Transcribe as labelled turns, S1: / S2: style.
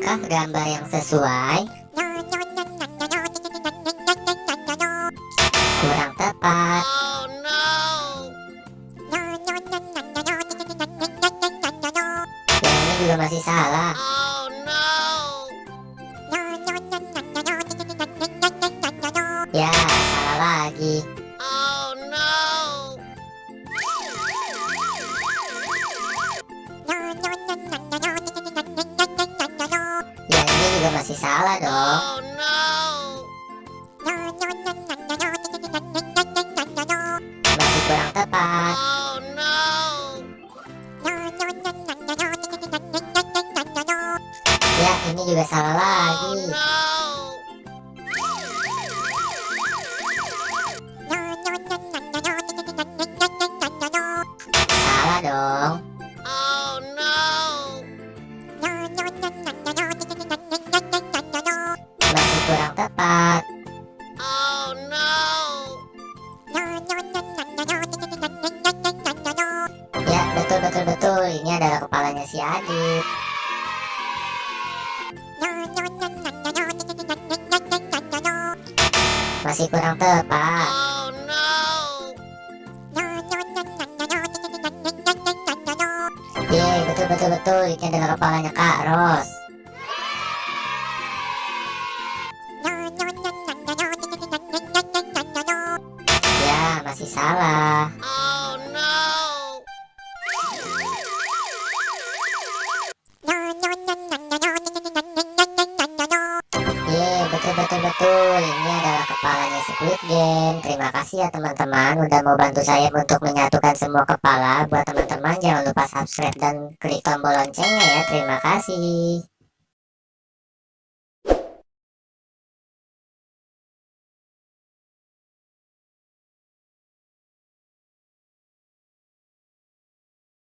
S1: Apakah gambar yang sesuai? Kurang tepat. Yang ini juga masih salah. Ya, salah lagi. Yang ini juga masih salah dong. Masih kurang tepat. Ya, ini juga salah lagi. Salah dong. Masih kurang tepat. Ya, betul. Ini adalah kepalanya si Adit. Masih kurang tepat. Yeay, betul. Ini adalah kepalanya Kak Ros. Ya, masih salah. Yeay, betul. Ini adalah kepalanya Squid Game. Terima kasih ya teman-teman udah mau bantu saya untuk menyatukan semua kepala. Buat teman-teman jangan lupa subscribe dan klik tombol loncengnya ya. Terima kasih.